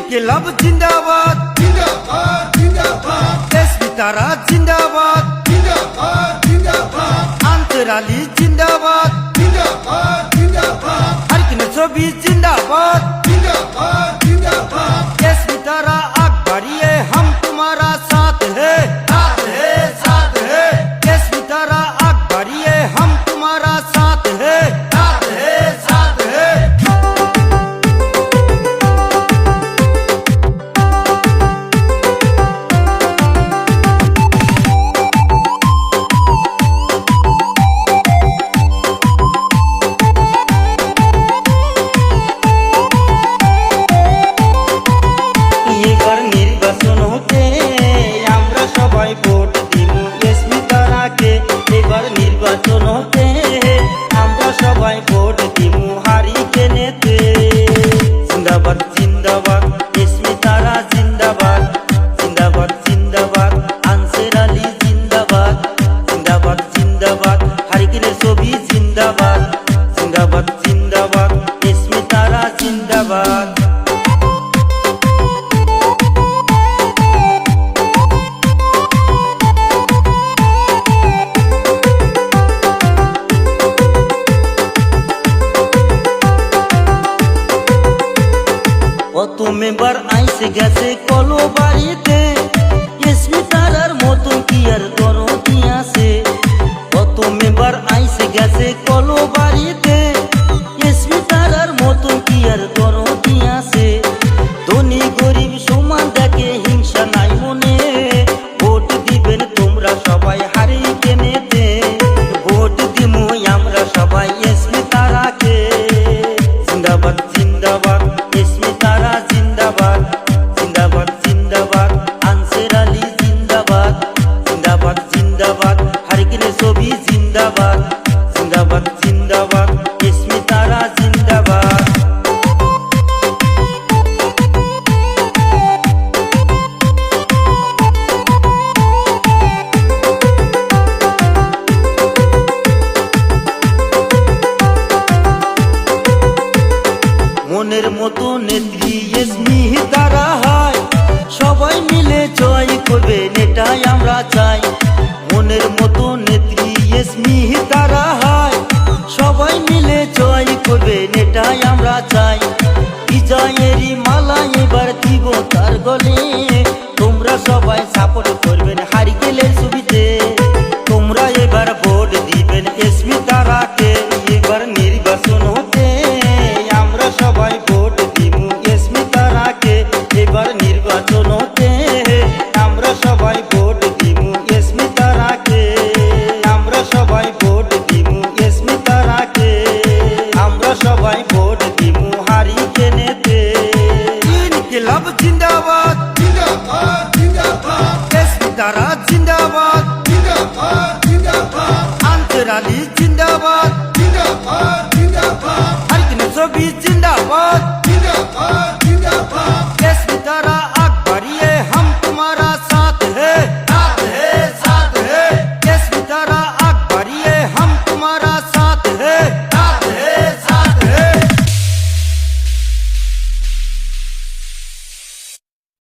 ইনকিলাব জিন্দাবাদ জিন্দাবাদ জিন্দাবাদ স্মিতারা জিন্দাবাদ জিন্দাবাদ জিন্দাবাদ আনসার আলী জিন্দাবাদ জিন্দাবাদ জিন্দাবাদ হারকিন ছবি জিন্দাবাদ जिंदाबाद जिंदाबाद स्मितारा आग बढ़िए हम तुम्हारा साथ है साथ है साथ है स्मितारा आग बढ़िए हम तुम्हारा साथ है साथ है साथ है এবার নির্বাচন হতে আমরা সবাই ভোট দিব স্মিতারাকে। এবার নির্বাচন হতে আমরা সবাই ভোট দিব হারিকেনেতে। জিন্দাবাদ জিন্দাবাদ স্মিতারা জিন্দাবাদ জিন্দাবাদ জিন্দাবাদ আনসার আলী জিন্দাবাদ জিন্দাবাদ জিন্দাবাদ হারিকেনের ছবি জিন্দাবাদ জিন্দাবাদ জিন্দাবাদ স্মিতারা জিন্দাবাদ। কত মেম্বার আইসে গেছে কলো বাড়িতে স্মিতারার মতন কি আর দরদি আছে। কত মেম্বার আইসে গেছে কলো বাড়িতে স্মিতারার মতন কি আর দরদি আছে। ধনী গরিব সমান দেখে হিংসা নাই মনে। ভোট দিবেন তোমরা সবাই হারিকেনেতে। ভোট দিমু আমরা সবাই স্মিতারাকে। জিন্দাবাদ জিন্দাবাদ স্মিতারা জিন্দাবাদ জিন্দাবাদ জিন্দাবাদ আনসার আলী জিন্দাবাদ জিন্দাবাদ জিন্দাবাদ হারিকেনের ছবি জিন্দাবাদ জিন্দাবাদ জিন্দাবাদ স্মিতারা জিন্দাবাদ। মনের মতো নেত্রী স্মিতারা হয় সবাই মিলে জয় করবে এটাই আমরা চাই। মনের মতো নেত্রী স্মিতারা হয় সবাই মিলে জয় করবে এটাই আমরা চাই। বিজয়েরই মালা এবার দিব তার গলে। তোমরা সবাই সাপোর্ট করবেন।